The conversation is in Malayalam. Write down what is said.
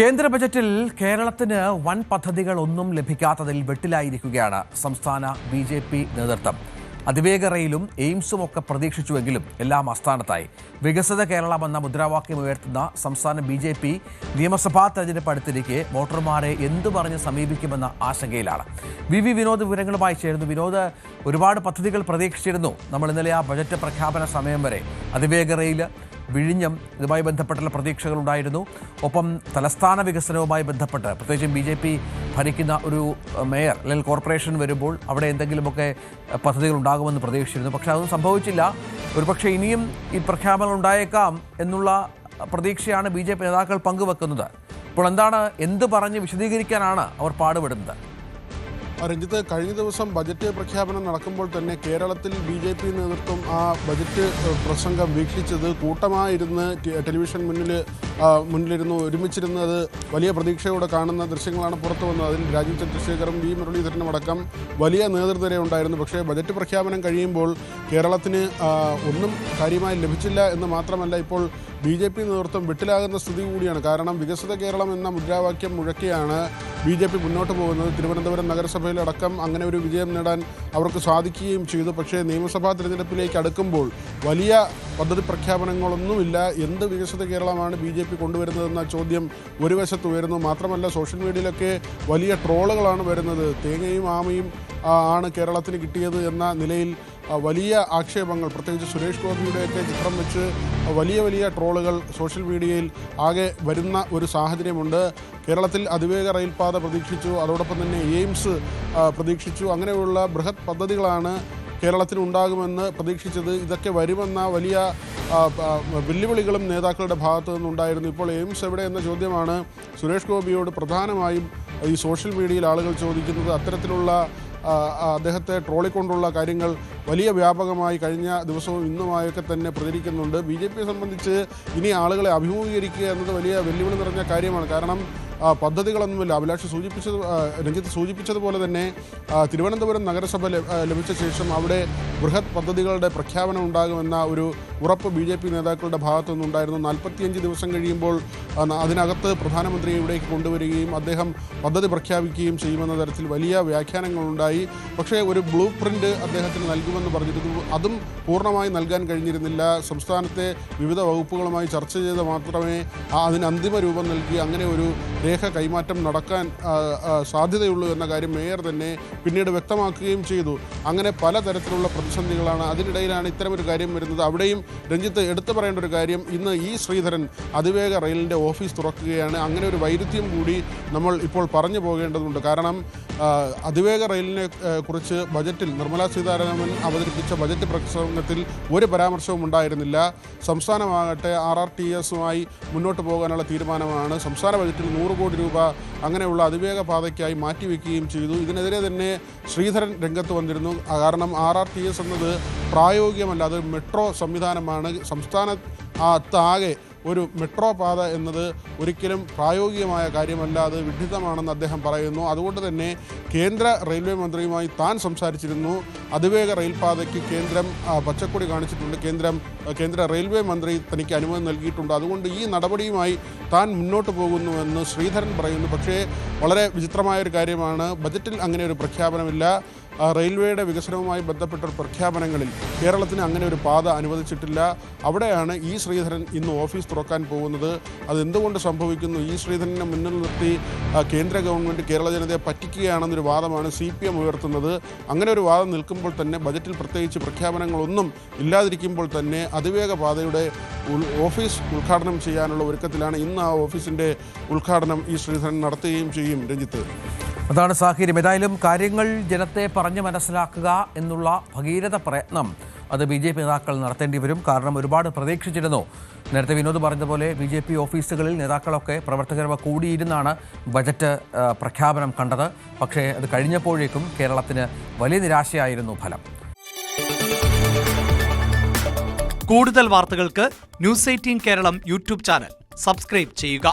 കേന്ദ്ര ബജറ്റിൽ കേരളത്തിന് വൻ പദ്ധതികളൊന്നും ലഭിക്കാത്തതിൽ വെട്ടിലായിരിക്കുകയാണ് സംസ്ഥാന ബി.ജെ.പി. നേതൃത്വം. അതിവേഗ റെയിലും എയിംസും ഒക്കെ പ്രതീക്ഷിച്ചുവെങ്കിലും എല്ലാം അസ്ഥാനത്തായി. വികസിത കേരളം എന്ന മുദ്രാവാക്യം ഉയർത്തുന്ന സംസ്ഥാന ബി.ജെ.പി. നിയമസഭാ തെരഞ്ഞെടുപ്പ് അടുത്തിരിക്കെ വോട്ടർമാരെ എന്തു പറഞ്ഞ് സമീപിക്കുമെന്ന ആശങ്കയിലാണ്. വി വിനോദ് വിവരങ്ങളുമായി ചേരുന്നു. വിനോദ്, ഒരുപാട് പദ്ധതികൾ പ്രതീക്ഷിച്ചിരുന്നു. നമ്മൾ ഇന്നലെ ആ ബജറ്റ് പ്രഖ്യാപന സമയം വരെ അതിവേഗ റെയിൽ, വിഴിഞ്ഞം, ഇതുമായി ബന്ധപ്പെട്ടുള്ള പ്രതീക്ഷകളുണ്ടായിരുന്നു. ഒപ്പം തലസ്ഥാന വികസനവുമായി ബന്ധപ്പെട്ട് പ്രത്യേകിച്ചും ബി.ജെ.പി. ഭരിക്കുന്ന ഒരു മേയർ അല്ലെങ്കിൽ കോർപ്പറേഷൻ വരുമ്പോൾ അവിടെ എന്തെങ്കിലുമൊക്കെ പദ്ധതികൾ ഉണ്ടാകുമെന്ന് പ്രതീക്ഷിച്ചിരുന്നു. പക്ഷേ അതൊന്നും സംഭവിച്ചില്ല. ഒരുപക്ഷെ ഇനിയും ഈ പ്രഖ്യാപനങ്ങൾ ഉണ്ടായേക്കാം എന്നുള്ള പ്രതീക്ഷയാണ് ബി.ജെ.പി. നേതാക്കൾ പങ്കുവെക്കുന്നത്. ഇപ്പോൾ എന്ത് പറഞ്ഞ് വിശദീകരിക്കാനാണ് അവർ പാടുപെടുന്നത്? രഞ്ജിത്ത്, കഴിഞ്ഞ ദിവസം ബജറ്റ് പ്രഖ്യാപനം നടക്കുമ്പോൾ തന്നെ കേരളത്തിൽ ബി.ജെ.പി. നേതൃത്വം ആ ബജറ്റ് പ്രസംഗം വീക്ഷിച്ചത് കൂട്ടമായിരുന്ന് ടെലിവിഷൻ മുന്നിലിരുന്ന് ഒരുമിച്ചിരുന്നത് വലിയ പ്രതീക്ഷയോടെ കാണുന്ന ദൃശ്യങ്ങളാണ് പുറത്തു വന്നത്. അതിൽ രാജീവ് ചന്ദ്രശേഖറും വി മുരളീധരനും അടക്കം വലിയ നേതൃത്വരെ ഉണ്ടായിരുന്നു. പക്ഷേ ബജറ്റ് പ്രഖ്യാപനം കഴിയുമ്പോൾ കേരളത്തിന് ഒന്നും കാര്യമായി ലഭിച്ചില്ല എന്ന് മാത്രമല്ല, ഇപ്പോൾ ബി.ജെ.പി. നേതൃത്വം വെട്ടിലാകുന്ന സ്ഥിതി കൂടിയാണ്. കാരണം വികസിത കേരളം എന്ന മുദ്രാവാക്യം മുഴക്കിയാണ് ബി.ജെ.പി. മുന്നോട്ട് പോകുന്നത്. തിരുവനന്തപുരം നഗരസഭയിലടക്കം അങ്ങനെ ഒരു വിജയം നേടാൻ അവർക്ക് സാധിക്കുകയും ചെയ്തു. പക്ഷേ നിയമസഭാ തിരഞ്ഞെടുപ്പിലേക്ക് അടുക്കുമ്പോൾ വലിയ പദ്ധതി പ്രഖ്യാപനങ്ങളൊന്നുമില്ല. എന്ത് വികസിത കേരളമാണ് ബി.ജെ.പി. കൊണ്ടുവരുന്നതെന്ന ചോദ്യം ഒരു വശത്ത് ഉയരുന്നു. മാത്രമല്ല, സോഷ്യൽ മീഡിയയിലൊക്കെ വലിയ ട്രോളുകളാണ് വരുന്നത്. തേങ്ങയും ആമയും ആണ് കേരളത്തിന് കിട്ടിയത് എന്ന നിലയിൽ വലിയ ആക്ഷേപങ്ങൾ, പ്രത്യേകിച്ച് സുരേഷ് ഗോപിയുടെയൊക്കെ ചിത്രം വെച്ച് വലിയ ട്രോളുകൾ സോഷ്യൽ മീഡിയയിൽ ആകെ വരുന്ന ഒരു സാഹചര്യമുണ്ട്. കേരളത്തിൽ അതിവേഗ റെയിൽപാത പ്രതീക്ഷിച്ചു, അതോടൊപ്പം തന്നെ എയിംസ് പ്രതീക്ഷിച്ചു. അങ്ങനെയുള്ള ബൃഹത് പദ്ധതികളാണ് കേരളത്തിന് ഉണ്ടാകുമെന്ന് പ്രതീക്ഷിച്ചത്. ഇതൊക്കെ വരുമെന്ന വലിയ വെല്ലുവിളികളും നേതാക്കളുടെ ഭാഗത്തു നിന്നുണ്ടായിരുന്നു. ഇപ്പോൾ എയിംസ് എവിടെ എന്ന ചോദ്യമാണ് സുരേഷ് ഗോപിയോട് പ്രധാനമായും ഈ സോഷ്യൽ മീഡിയയിൽ ആളുകൾ ചോദിക്കുന്നത്. അത്തരത്തിലുള്ള അദ്ദേഹത്തെ ട്രോളിക്കൊണ്ടുള്ള കാര്യങ്ങൾ വലിയ വ്യാപകമായി കഴിഞ്ഞ ദിവസവും ഇന്നുമായൊക്കെ തന്നെ പ്രചരിക്കുന്നുണ്ട്. ബി.ജെ.പിയെ സംബന്ധിച്ച് ഇനി ആളുകളെ അഭിമുഖീകരിക്കുക എന്നത് വലിയ വെല്ലുവിളി നിറഞ്ഞ കാര്യമാണ്. കാരണം പദ്ധതികളൊന്നുമില്ല. രഞ്ജിത്ത് സൂചിപ്പിച്ചതുപോലെ തന്നെ തിരുവനന്തപുരം നഗരസഭ ലഭിച്ച ശേഷം അവിടെ ബൃഹത് പദ്ധതികളുടെ പ്രഖ്യാപനം ഉണ്ടാകുമെന്ന ഒരു ഉറപ്പ് ബി.ജെ.പി. നേതാക്കളുടെ ഭാഗത്തു നിന്നുണ്ടായിരുന്നു. 45 ദിവസം കഴിയുമ്പോൾ അതിനകത്ത് പ്രധാനമന്ത്രിയെ ഇവിടേക്ക് കൊണ്ടുവരികയും അദ്ദേഹം പദ്ധതി പ്രഖ്യാപിക്കുകയും ചെയ്യുമെന്ന തരത്തിൽ വലിയ വ്യാഖ്യാനങ്ങളുണ്ടായി. പക്ഷേ ഒരു ബ്ലൂ പ്രിൻ്റ് അദ്ദേഹത്തിന് നൽകുമെന്ന് പറഞ്ഞിരുന്നു. അതും പൂർണ്ണമായി നൽകാൻ കഴിഞ്ഞിരുന്നില്ല. സംസ്ഥാനത്തെ വിവിധ വകുപ്പുകളുമായി ചർച്ച ചെയ്ത് മാത്രമേ അതിന് അന്തിമ രൂപം നൽകി അങ്ങനെ ഒരു രേഖ കൈമാറ്റം നടക്കാൻ സാധ്യതയുള്ളൂ എന്ന കാര്യം മേയർ തന്നെ പിന്നീട് വ്യക്തമാക്കുകയും ചെയ്തു. അങ്ങനെ പലതരത്തിലുള്ള പ്രതിസന്ധികളാണ്. അതിനിടയിലാണ് ഇത്തരമൊരു കാര്യം വരുന്നത്. അവിടെയും രഞ്ജിത്ത് എടുത്തു പറയേണ്ട ഒരു കാര്യം, ഇന്ന് ഇ ശ്രീധരൻ അതിവേഗ റെയിലിൻ്റെ ഓഫീസ് തുറക്കുകയാണ്. അങ്ങനെ ഒരു വൈരുദ്ധ്യം കൂടി നമ്മൾ ഇപ്പോൾ പറഞ്ഞു പോകേണ്ടതുണ്ട്. കാരണം അതിവേഗ റെയിലിനെ കുറിച്ച് ബജറ്റിൽ നിർമ്മലാ സീതാരാമൻ അവതരിപ്പിച്ച ബജറ്റ് പ്രസംഗത്തിൽ ഒരു പരാമർശവും ഉണ്ടായിരുന്നില്ല. സംസ്ഥാനമാകട്ടെ RRTSമായി മുന്നോട്ട് പോകാനുള്ള തീരുമാനമാണ്. സംസ്ഥാന ബജറ്റിൽ 100 കോടി രൂപ അങ്ങനെയുള്ള അതിവേഗ പാതയ്ക്കായി മാറ്റിവെക്കുകയും ചെയ്തു. ഇതിനെതിരെ തന്നെ ശ്രീധരൻ രംഗത്ത് വന്നിരുന്നു. കാരണം RRTS എന്നത് പ്രായോഗികമല്ല, അത് മെട്രോ സംവിധാനമാണ്. സംസ്ഥാനത്താകെ ഒരു മെട്രോ പാത എന്നത് ഒരിക്കലും പ്രായോഗികമായ കാര്യമല്ല, അത് വിഡ്ഢിതമാണെന്ന് അദ്ദേഹം പറയുന്നു. അതുകൊണ്ട് തന്നെ കേന്ദ്ര റെയിൽവേ മന്ത്രിയുമായി താൻ സംസാരിച്ചിരുന്നു. അതിവേഗ റെയിൽപാതയ്ക്ക് കേന്ദ്രം പച്ചക്കൊടി കാണിച്ചിട്ടുണ്ട്. കേന്ദ്ര റെയിൽവേ മന്ത്രി തനിക്ക് അനുമതി നൽകിയിട്ടുണ്ട്. അതുകൊണ്ട് ഈ നടപടിയുമായി താൻ മുന്നോട്ട് പോകുന്നുവെന്ന് ശ്രീധരൻ പറയുന്നു. പക്ഷേ വളരെ വിചിത്രമായൊരു കാര്യമാണ്, ബജറ്റിൽ അങ്ങനെ ഒരു പ്രഖ്യാപനമില്ല. റെയിൽവേയുടെ വികസനവുമായി ബന്ധപ്പെട്ട പ്രഖ്യാപനങ്ങളിൽ കേരളത്തിന് അങ്ങനെ ഒരു പാത അനുവദിച്ചിട്ടില്ല. അവിടെയാണ് ഇ ശ്രീധരൻ ഇന്ന് ഓഫീസ് തുറക്കാൻ പോകുന്നത്. അതെന്തുകൊണ്ട് സംഭവിക്കുന്നു? ഇ ശ്രീധരനെ മുന്നിൽ നിർത്തി കേന്ദ്ര ഗവൺമെൻറ് കേരള ജനതയെ പറ്റിക്കുകയാണെന്നൊരു വാദമാണ് CPM ഉയർത്തുന്നത്. അങ്ങനെ ഒരു വാദം നിൽക്കുമ്പോൾ തന്നെ ബജറ്റിൽ പ്രത്യേകിച്ച് പ്രഖ്യാപനങ്ങളൊന്നും ഇല്ലാതിരിക്കുമ്പോൾ തന്നെ അതിവേഗ പാതയുടെ ഓഫീസ് ഉദ്ഘാടനം ചെയ്യാനുള്ള ഒരുക്കത്തിലാണ്. ഇന്ന് ആ ഓഫീസിൻ്റെ ഉദ്ഘാടനം ഇ ശ്രീധരൻ നടത്തുകയും ചെയ്യും. രഞ്ജിത്ത്, അതാണ് സാഹചര്യം. ഏതായാലും കാര്യങ്ങൾ ജനത്തെ പറഞ്ഞു മനസ്സിലാക്കുക എന്നുള്ള ഭഗീരഥ പ്രയത്നം അത് ബി.ജെ.പി. നേതാക്കൾ നടത്തേണ്ടി വരും. കാരണം ഒരുപാട് പ്രതീക്ഷിച്ചിരുന്നു. നേരത്തെ വിനോദ് പറഞ്ഞതുപോലെ ബി.ജെ.പി. ഓഫീസുകളിൽ നേതാക്കളൊക്കെ പ്രവർത്തകരവ കൂടിയിരുന്നാണ് ബജറ്റ് പ്രഖ്യാപനം കണ്ടത്. പക്ഷേ അത് കഴിഞ്ഞപ്പോഴേക്കും കേരളത്തിന് വലിയ നിരാശയായിരുന്നു ഫലം. കൂടുതൽ വാർത്തകൾക്ക് News 18 Keralam YouTube channel subscribe ചെയ്യുക.